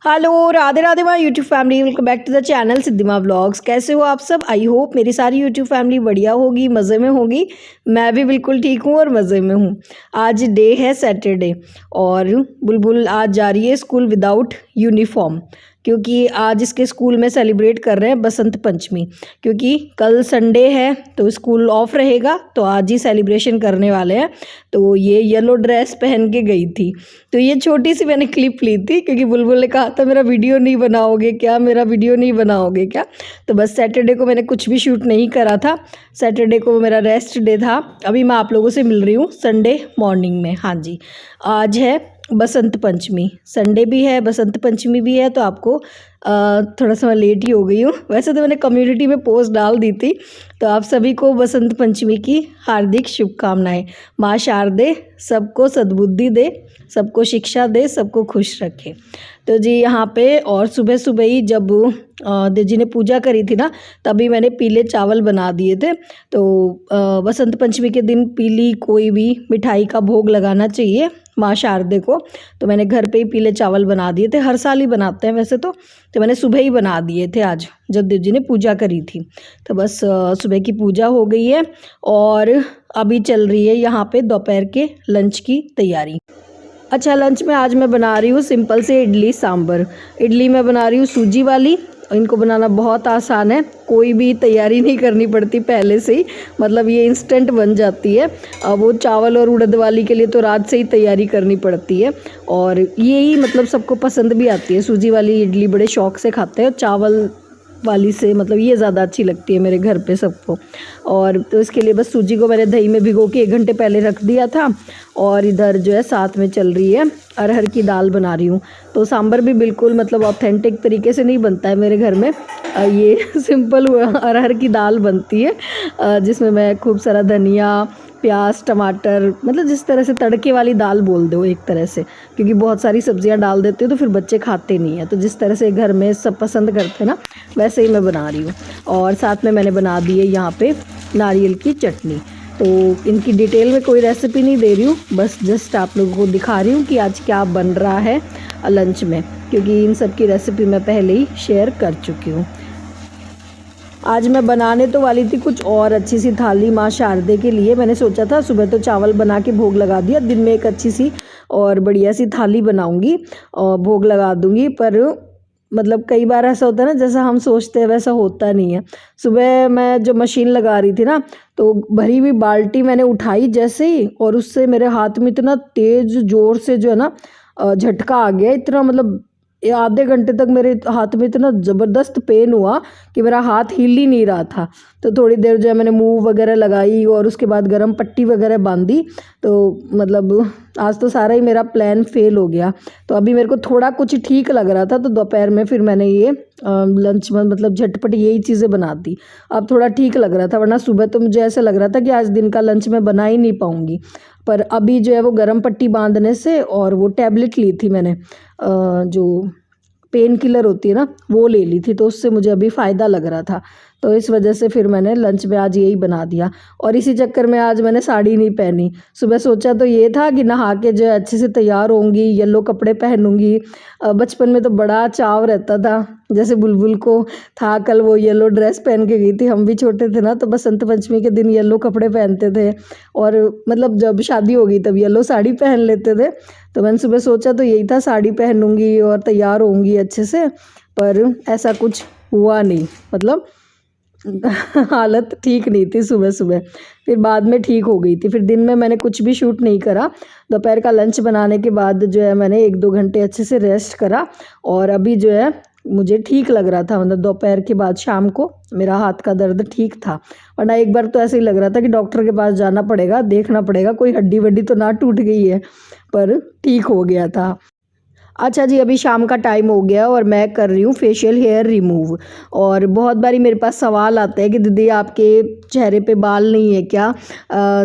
Hello Radhe Radhe my YouTube family, welcome back to the channel Siddhima vlogs. कैसे हो आप सब? आई होप मेरी सारी यूट्यूब फैमिली बढ़िया होगी, मज़े में होगी। मैं भी बिल्कुल ठीक हूँ और मज़े में हूँ। आज डे है सैटरडे और बुलबुल आज जा रही है स्कूल विदाउट यूनिफॉर्म, क्योंकि आज इसके स्कूल में सेलिब्रेट कर रहे हैं बसंत पंचमी। क्योंकि कल संडे है तो स्कूल ऑफ रहेगा, तो आज ही सेलिब्रेशन करने वाले हैं। तो ये येलो ड्रेस पहन के गई थी। तो ये छोटी सी मैंने क्लिप ली थी, क्योंकि बुलबुल ने कहा था मेरा वीडियो नहीं बनाओगे क्या, मेरा वीडियो नहीं बनाओगे क्या। तो बस सैटरडे को मैंने कुछ भी शूट नहीं करा था। सैटरडे को मेरा रेस्ट डे था। अभी मैं आप लोगों से मिल रही हूँ संडे मॉर्निंग में। हाँ जी, आज है बसंत पंचमी, संडे भी है, बसंत पंचमी भी है। तो आपको थोड़ा सा मैं लेट ही हो गई हूँ। वैसे तो मैंने कम्युनिटी में पोस्ट डाल दी थी। तो आप सभी को बसंत पंचमी की हार्दिक शुभकामनाएं। माँ शारदे सबको सद्बुद्धि दे, सबको शिक्षा दे, सबको खुश रखे। तो जी यहाँ पे और सुबह सुबह ही जब देव जी ने पूजा करी थी ना, तभी मैंने पीले चावल बना दिए थे। तो बसंत पंचमी के दिन पीली कोई भी मिठाई का भोग लगाना चाहिए माँ शारदे को। तो मैंने घर पे ही पीले चावल बना दिए थे, हर साल ही बनाते हैं वैसे तो मैंने सुबह ही बना दिए थे आज जब देव जी ने पूजा करी थी। तो बस सुबह की पूजा हो गई है और अभी चल रही है यहाँ पे दोपहर के लंच की तैयारी। अच्छा, लंच में आज मैं बना रही हूँ सिंपल से इडली सांभर। इडली मैं बना रही हूँ सूजी वाली। इनको बनाना बहुत आसान है, कोई भी तैयारी नहीं करनी पड़ती पहले से ही, मतलब ये इंस्टेंट बन जाती है। वो चावल और उड़द वाली के लिए तो रात से ही तैयारी करनी पड़ती है। और ये ही मतलब सबको पसंद भी आती है। सूजी वाली इडली बड़े शौक से खाते हैं, चावल वाली से मतलब ये ज़्यादा अच्छी लगती है मेरे घर पे सबको। और तो इसके लिए बस सूजी को मैंने दही में भिगो के 1 घंटे पहले रख दिया था। और इधर जो है साथ में चल रही है अरहर की दाल बना रही हूँ। तो सांभर भी बिल्कुल मतलब ऑथेंटिक तरीके से नहीं बनता है मेरे घर में। ये सिंपल अरहर की दाल बनती है, जिसमें मैं खूब सारा धनिया, प्याज, टमाटर, मतलब जिस तरह से तड़के वाली दाल बोल दो एक तरह से, क्योंकि बहुत सारी सब्जियां डाल देते हो तो फिर बच्चे खाते नहीं हैं। तो जिस तरह से घर में सब पसंद करते हैं ना, वैसे ही मैं बना रही हूँ। और साथ में मैंने बना दी है यहाँ पे नारियल की चटनी। तो इनकी डिटेल में कोई रेसिपी नहीं दे रही हूँ, बस जस्ट आप लोगों को दिखा रही हूँ कि आज क्या बन रहा है लंच में, क्योंकि इन सब की रेसिपी मैं पहले ही शेयर कर चुकी हूँ। आज मैं बनाने तो वाली थी कुछ और अच्छी सी थाली माँ शारदे के लिए। मैंने सोचा था सुबह तो चावल बना के भोग लगा दिया, दिन में एक अच्छी सी और बढ़िया सी थाली बनाऊंगी और भोग लगा दूंगी। पर मतलब कई बार ऐसा होता है ना, जैसा हम सोचते हैं वैसा होता नहीं है। सुबह मैं जो मशीन लगा रही थी ना, तो भरी हुई बाल्टी मैंने उठाई जैसे ही, और उससे मेरे हाथ में इतना तेज जोर से जो है ना झटका आ गया। इतना मतलब आधे घंटे तक मेरे हाथ में इतना ज़बरदस्त पेन हुआ कि मेरा हाथ हिल ही नहीं रहा था। तो थोड़ी देर जो है मैंने मूव वगैरह लगाई और उसके बाद गरम पट्टी वगैरह बांधी। तो मतलब आज तो सारा ही मेरा प्लान फेल हो गया। तो अभी मेरे को थोड़ा कुछ ठीक लग रहा था, तो दोपहर में फिर मैंने ये लंच में मतलब झटपट यही चीज़ें बना दी। अब थोड़ा ठीक लग रहा था, वरना सुबह तो मुझे ऐसा लग रहा था कि आज दिन का लंच मैं बना ही नहीं पाऊँगी। पर अभी जो है वो गरम पट्टी बांधने से, और वो टैबलेट ली थी मैंने, जो पेन किलर होती है ना, वो ले ली थी, तो उससे मुझे अभी फ़ायदा लग रहा था। तो इस वजह से फिर मैंने लंच में आज यही बना दिया। और इसी चक्कर में आज मैंने साड़ी नहीं पहनी। सुबह सोचा तो ये था कि नहा के जो है अच्छे से तैयार होंगी, येलो कपड़े पहनूंगी। बचपन में तो बड़ा चाव रहता था, जैसे बुलबुल को था कल वो येलो ड्रेस पहन के गई थी। हम भी छोटे थे ना, तो बसंत पंचमी के दिन येलो कपड़े पहनते थे, और मतलब जब शादी हो गई तब येलो साड़ी पहन लेते थे। तो मैंने सुबह सोचा तो यही था, साड़ी पहनूंगी और तैयार होंगी अच्छे से। पर ऐसा कुछ हुआ नहीं, मतलब हालत ठीक नहीं थी सुबह सुबह। फिर बाद में ठीक हो गई थी। फिर दिन में मैंने कुछ भी शूट नहीं करा। दोपहर का लंच बनाने के बाद जो है मैंने 1-2 घंटे अच्छे से रेस्ट करा, और अभी जो है मुझे ठीक लग रहा था। मतलब दोपहर के बाद शाम को मेरा हाथ का दर्द ठीक था, वरना एक बार तो ऐसे ही लग रहा था कि डॉक्टर के पास जाना पड़ेगा, देखना पड़ेगा कोई हड्डी वड्डी तो ना टूट गई है। पर ठीक हो गया था। अच्छा जी, अभी शाम का टाइम हो गया और मैं कर रही हूँ फेशियल हेयर रिमूव। और बहुत बारी मेरे पास सवाल आता है कि दीदी आपके चेहरे पे बाल नहीं है क्या?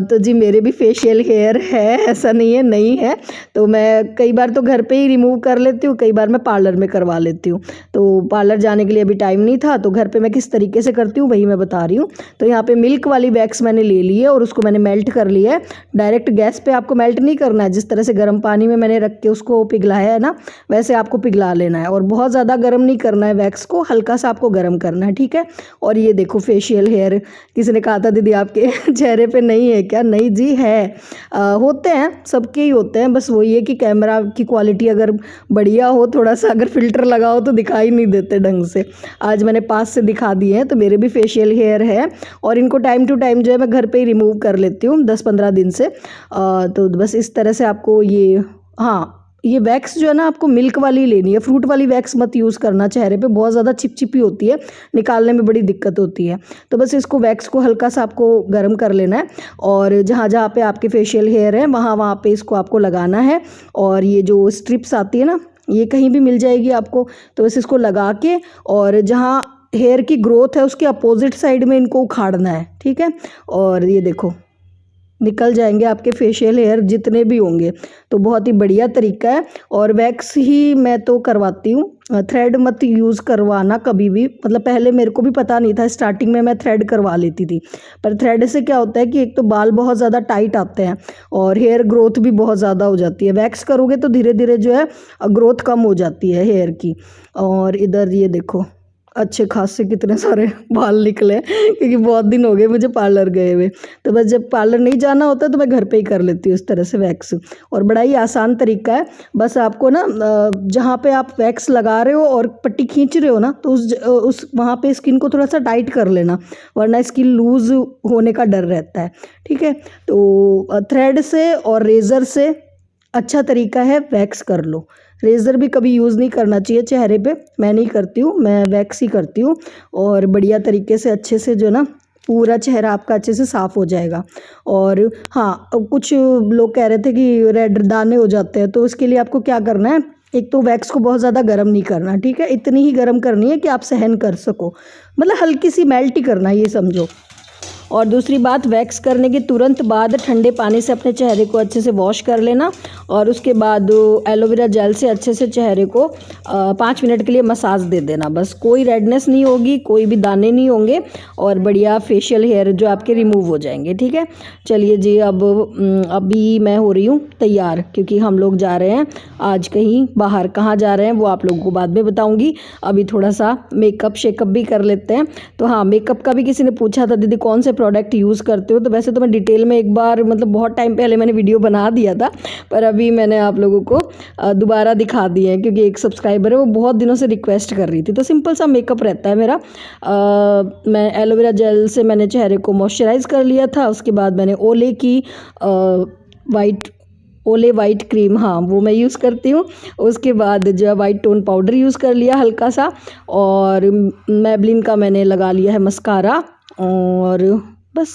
तो जी मेरे भी फेशियल हेयर है, ऐसा नहीं है नहीं है। तो मैं कई बार तो घर पे ही रिमूव कर लेती हूँ, कई बार मैं पार्लर में करवा लेती हूँ। तो पार्लर जाने के लिए अभी टाइम नहीं था, तो घर पे मैं किस तरीके से करती हूँ वही मैं बता रही हूँ। तो यहाँ पे मिल्क वाली वैक्स मैंने ले ली है और उसको मैंने मेल्ट कर लिया है। डायरेक्ट गैस पे आपको मेल्ट नहीं करना है, जिस तरह से गर्म पानी में मैंने रख के उसको पिघलाया है ना, वैसे आपको पिघला लेना है और बहुत ज़्यादा गर्म नहीं करना है वैक्स को, हल्का सा आपको गर्म करना है, ठीक है। और ये देखो फेशियल हेयर, किसी ने कहा था दीदी आपके चेहरे पे नहीं है क्या? नहीं जी है, होते हैं, सबके ही होते हैं, बस वही है कि कैमरा की क्वालिटी अगर बढ़िया हो, थोड़ा सा अगर फ़िल्टर लगाओ तो दिखाई नहीं देते ढंग से। आज मैंने पास से दिखा दिए हैं, तो मेरे भी फेशियल हेयर है और इनको टाइम टू टाइम जो है मैं घर पे ही रिमूव कर लेती हूँ 10-15 दिन से। तो बस इस तरह से आपको ये, हाँ ये वैक्स जो है ना आपको मिल्क वाली लेनी है, फ्रूट वाली वैक्स मत यूज़ करना चेहरे पे, बहुत ज़्यादा चिपचिपी होती है, निकालने में बड़ी दिक्कत होती है। तो बस इसको वैक्स को हल्का सा आपको गर्म कर लेना है और जहाँ जहाँ पे आपके फेशियल हेयर है वहाँ वहाँ पे इसको आपको लगाना है। और ये जो स्ट्रिप्स आती है ना, ये कहीं भी मिल जाएगी आपको, तो बस इसको लगा के और जहाँ हेयर की ग्रोथ है उसके अपोजिट साइड में इनको उखाड़ना है, ठीक है। और ये देखो निकल जाएंगे आपके फेशियल हेयर जितने भी होंगे, तो बहुत ही बढ़िया तरीका है। और वैक्स ही मैं तो करवाती हूँ, थ्रेड मत यूज़ करवाना कभी भी, मतलब पहले मेरे को भी पता नहीं था, स्टार्टिंग में मैं थ्रेड करवा लेती थी, पर थ्रेड से क्या होता है कि एक तो बाल बहुत ज़्यादा टाइट आते हैं और हेयर ग्रोथ भी बहुत ज़्यादा हो जाती है। वैक्स करोगे तो धीरे धीरे जो है ग्रोथ कम हो जाती है हेयर की। और इधर ये देखो अच्छे खासे कितने सारे बाल निकले, क्योंकि बहुत दिन हो गए मुझे पार्लर गए हुए, तो बस जब पार्लर नहीं जाना होता तो मैं घर पे ही कर लेती हूँ इस तरह से वैक्स। और बड़ा ही आसान तरीका है, बस आपको ना जहाँ पे आप वैक्स लगा रहे हो और पट्टी खींच रहे हो ना, तो उस वहाँ पे स्किन को थोड़ा सा टाइट कर लेना, वरना स्किन लूज़ होने का डर रहता है, ठीक है। तो थ्रेड से और रेज़र से अच्छा तरीका है वैक्स कर लो। रेज़र भी कभी यूज़ नहीं करना चाहिए चेहरे पे, मैं नहीं करती हूँ, मैं वैक्स ही करती हूँ और बढ़िया तरीके से अच्छे से जो ना पूरा चेहरा आपका अच्छे से साफ़ हो जाएगा। और हाँ, कुछ लोग कह रहे थे कि रेड दाने हो जाते हैं, तो उसके लिए आपको क्या करना है, एक तो वैक्स को बहुत ज़्यादा गर्म नहीं करना, ठीक है, इतनी ही गर्म करनी है कि आप सहन कर सको, मतलब हल्की सी मेल्ट ही करना है, ये समझो। और दूसरी बात, वैक्स करने के तुरंत बाद ठंडे पानी से अपने चेहरे को अच्छे से वॉश कर लेना और उसके बाद एलोवेरा जेल से अच्छे से चेहरे को 5 मिनट के लिए मसाज दे देना। बस कोई रेडनेस नहीं होगी, कोई भी दाने नहीं होंगे और बढ़िया फेशियल हेयर जो आपके रिमूव हो जाएंगे, ठीक है। चलिए जी, अभी मैं हो रही हूँ तैयार, क्योंकि हम लोग जा रहे हैं आज कहीं बाहर। कहाँ जा रहे हैं वो आप लोगों को बाद में बताऊँगी, अभी थोड़ा सा मेकअप शेकअप भी कर लेते हैं। तो हाँ, मेकअप का भी किसी ने पूछा था दीदी कौन से प्रोडक्ट यूज़ करते हो, तो वैसे तो मैं डिटेल में एक बार, मतलब बहुत टाइम पहले मैंने वीडियो बना दिया था, पर अभी मैंने आप लोगों को दोबारा दिखा दिए हैं, क्योंकि एक सब्सक्राइबर है वो बहुत दिनों से रिक्वेस्ट कर रही थी। तो सिंपल सा मेकअप रहता है मेरा। मैं एलोवेरा जेल से मैंने चेहरे को मॉइस्चराइज कर लिया था, उसके बाद मैंने ओले वाइट क्रीम, हाँ वो मैं यूज़ करती हूँ। उसके बाद जो है वाइट टोन पाउडर यूज़ कर लिया हल्का सा, और मैबलिन का मैंने लगा लिया है मस्कारा, और बस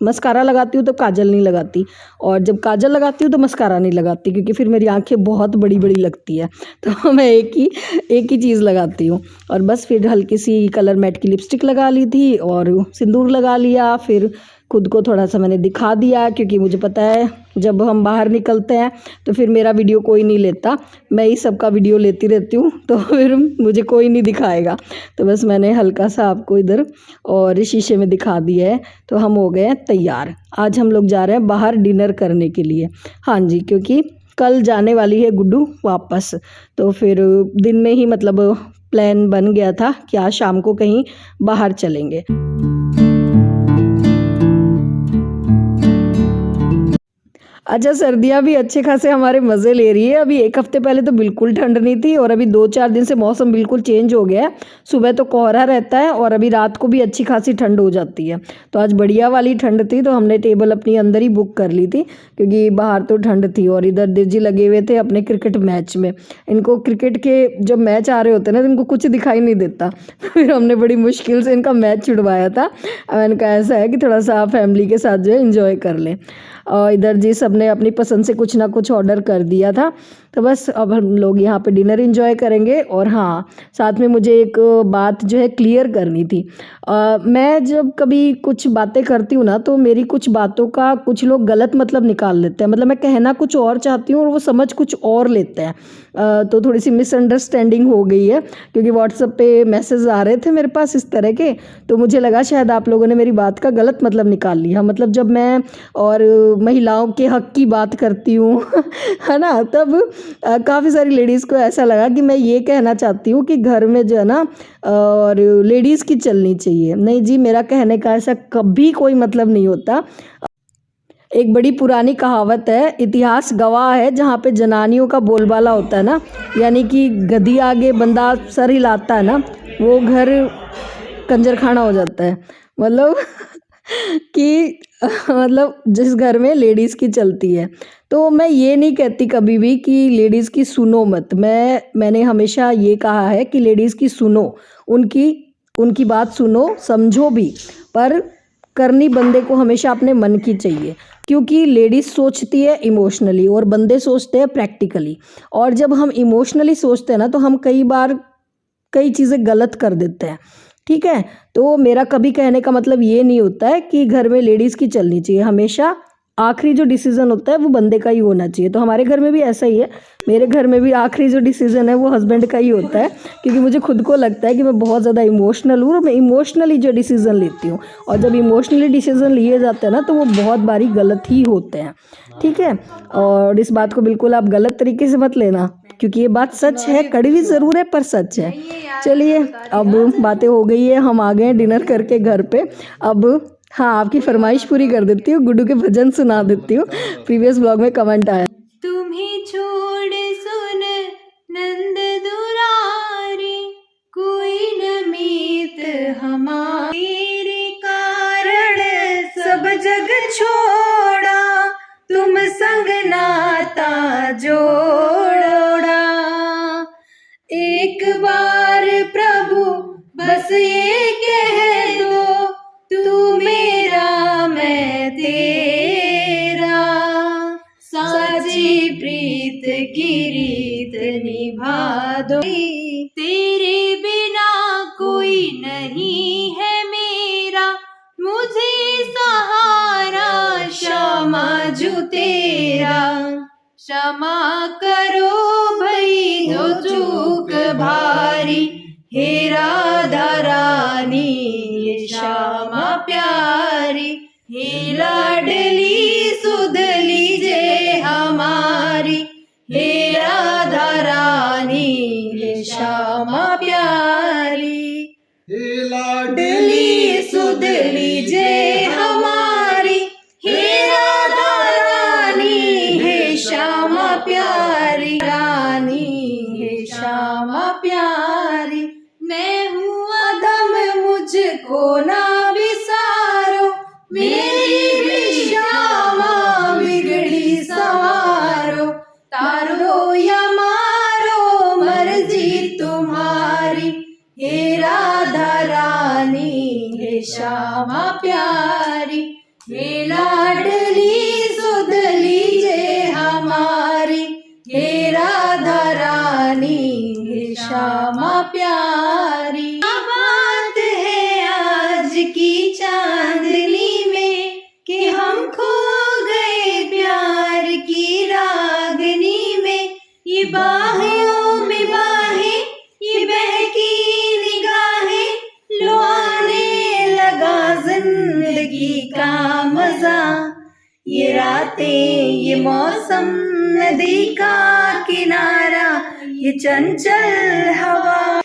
मस्कारा लगाती हूँ तो काजल नहीं लगाती, और जब काजल लगाती हूँ तो मस्कारा नहीं लगाती, क्योंकि फिर मेरी आंखें बहुत बड़ी बड़ी लगती है, तो मैं एक ही चीज़ लगाती हूँ। और बस फिर हल्की सी कलर मैट की लिपस्टिक लगा ली थी और सिंदूर लगा लिया, फिर खुद को थोड़ा सा मैंने दिखा दिया, क्योंकि मुझे पता है जब हम बाहर निकलते हैं तो फिर मेरा वीडियो कोई नहीं लेता, मैं ही सबका वीडियो लेती रहती हूँ, तो फिर मुझे कोई नहीं दिखाएगा। तो बस मैंने हल्का सा आपको इधर और शीशे में दिखा दिया है। तो हम हो गए हैं तैयार, आज हम लोग जा रहे हैं बाहर डिनर करने के लिए। हाँ जी, क्योंकि कल जाने वाली है गुड्डू वापस, तो फिर दिन में ही मतलब प्लान बन गया था कि आज शाम को कहीं बाहर चलेंगे। अच्छा, सर्दियाँ भी अच्छे खासे हमारे मज़े ले रही है। अभी एक हफ़्ते पहले तो बिल्कुल ठंड नहीं थी और अभी 2-4 दिन से मौसम बिल्कुल चेंज हो गया है। सुबह तो कोहरा रहता है और अभी रात को भी अच्छी खासी ठंड हो जाती है। तो आज बढ़िया वाली ठंड थी, तो हमने टेबल अपनी अंदर ही बुक कर ली थी, क्योंकि बाहर तो ठंड थी। और इधर दिरजी लगे हुए थे अपने क्रिकेट मैच में। इनको क्रिकेट के जब मैच आ रहे होते हैं ना, तो इनको कुछ दिखाई नहीं देता। फिर हमने बड़ी मुश्किल से इनका मैच छुड़वाया था। मैंने कहा ऐसा है कि थोड़ा सा फैमिली के साथ जो है इंजॉय कर लें। और इधर जी सबने अपनी पसंद से कुछ ना कुछ ऑर्डर कर दिया था, तो बस अब हम लोग यहाँ पे डिनर एंजॉय करेंगे। और हाँ, साथ में मुझे एक बात जो है क्लियर करनी थी। मैं जब कभी कुछ बातें करती हूँ ना, तो मेरी कुछ बातों का कुछ लोग गलत मतलब निकाल लेते हैं। मतलब मैं कहना कुछ और चाहती हूँ और वो समझ कुछ और लेते हैं। तो थोड़ी सी मिसअंडरस्टैंडिंग हो गई है, क्योंकि व्हाट्सएप पे मैसेज आ रहे थे मेरे पास इस तरह के, तो मुझे लगा शायद आप लोगों ने मेरी बात का गलत मतलब निकाल लिया। मतलब जब मैं और महिलाओं के हक की बात करती हूँ है ना, तब काफ़ी सारी लेडीज़ को ऐसा लगा कि मैं ये कहना चाहती हूँ कि घर में जो है ना और लेडीज़ की चलनी चाहिए। नहीं जी, मेरा कहने का ऐसा कभी कोई मतलब नहीं होता। एक बड़ी पुरानी कहावत है, इतिहास गवाह है, जहाँ पे जनानियों का बोलबाला होता है ना, यानी कि गधी आगे बंदा सर हिलाता है ना, वो घर कंजरखाना हो जाता है। मतलब कि मतलब जिस घर में लेडीज़ की चलती है। तो मैं ये नहीं कहती कभी भी कि लेडीज़ की सुनो मत। मैंने हमेशा ये कहा है कि लेडीज़ की सुनो, उनकी बात सुनो, समझो भी, पर करनी बंदे को हमेशा अपने मन की चाहिए। क्योंकि लेडीज़ सोचती है इमोशनली और बंदे सोचते हैं प्रैक्टिकली। और जब हम इमोशनली सोचते हैं ना, तो हम कई बार कई चीज़ें गलत कर देते हैं। ठीक है, तो मेरा कभी कहने का मतलब ये नहीं होता है कि घर में लेडीज़ की चलनी चाहिए। हमेशा आखिरी जो डिसीज़न होता है वो बंदे का ही होना चाहिए। तो हमारे घर में भी ऐसा ही है। मेरे घर में भी आखिरी जो डिसीज़न है वो हस्बैंड का ही होता है, क्योंकि मुझे खुद को लगता है कि मैं बहुत ज़्यादा इमोशनल हूँ और मैं इमोशनली जो डिसीज़न लेती हूँ, और जब इमोशनली डिसीज़न लिए जाते हैं ना, तो वो बहुत बारी गलत ही होते हैं। ठीक है, और इस बात को बिल्कुल आप गलत तरीके से मत लेना, क्योंकि ये बात सच है, कड़वी ज़रूर है पर सच है। चलिए, अब बातें हो गई है, हम आ गए हैं डिनर करके घर पे। अब हाँ, आपकी फरमाइश पूरी कर देती हूँ, गुड्डू के भजन सुना देती हूँ। प्रीवियस ब्लॉग में कमेंट आया, तुम्हें छोड़ सुन नंद दुलारी, कोई न मीत हमारे कारण सब जग छोड़ा, तुम संग नाता जोड़ा। एक बार प्रभु बस ये कह दो, तू मेरा मैं तेरा, साची प्रीत की रीत निभा दो। तेरे बिना कोई नहीं है मेरा, मुझे सहारा क्षमा जो तेरा। क्षमा करो भई जो चूक भारी, हे राधा रानी ये श्यामा प्यारी, हे लाडली सुध लीजे हमारी, हे राधा रानी ये श्यामा प्यारी, हे लाडली सुध लीजे हमारी, हे राधा रानी हे श्यामा प्यारी, रानी हे श्यामा प्यारी। मैं हूँ अधम मुझको ना विसारो, मेरी भी श्यामा बिगड़ी संवारो, तारो या मारो मर्जी तुम्हारी, हे राधा रानी हे श्यामा प्यारी, हे लाडली सुध लीजे हमारी, हे राधा रानी हे श्यामा प्यारी। बात है आज की चांदनी में कि हम खो गए प्यार की रागनी में, ये बाहों में बाहें, ये बहकी निगाहें, लो आने लगा जिंदगी का मजा, ये रातें ये मौसम नदी का किनारा, ये चंचल हवा।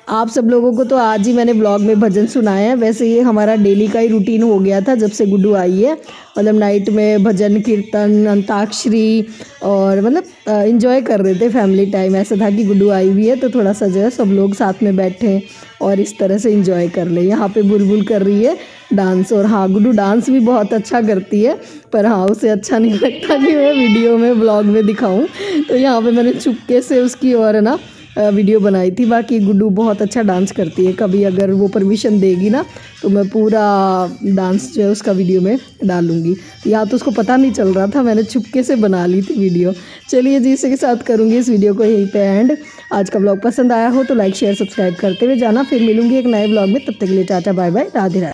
आप सब लोगों को तो आज ही मैंने ब्लॉग में भजन सुनाया है। वैसे ये हमारा डेली का ही रूटीन हो गया था जब से गुड्डू आई है। मतलब नाइट में भजन कीर्तन अंताक्षरी और मतलब इन्जॉय कर रहे थे फैमिली टाइम। ऐसा था कि गुड्डू आई हुई है तो थोड़ा सा जो है सब लोग साथ में बैठे और इस तरह से इन्जॉय कर ले। यहाँ पे बुलबुल कर रही है डांस। और हाँ, गुड्डू डांस भी बहुत अच्छा करती है, पर हाँ उसे अच्छा नहीं लगता कि मैं वीडियो में ब्लॉग में दिखाऊँ, तो यहाँ पे मैंने चुपके से उसकी और ना वीडियो बनाई थी। बाकी गुड्डू बहुत अच्छा डांस करती है। कभी अगर वो परमिशन देगी ना तो मैं पूरा डांस जो है उसका वीडियो में डालूंगी। यहाँ तो उसको पता नहीं चल रहा था, मैंने चुपके से बना ली थी वीडियो। चलिए जी, इसी के साथ करूँगी इस वीडियो को यहीं पे एंड। आज का ब्लॉग पसंद आया हो तो लाइक शेयर सब्सक्राइब करते हुए जाना। फिर मिलूंगी एक नए ब्लॉग में, तब तक के लिए tata bye bye, Radhe Radhe.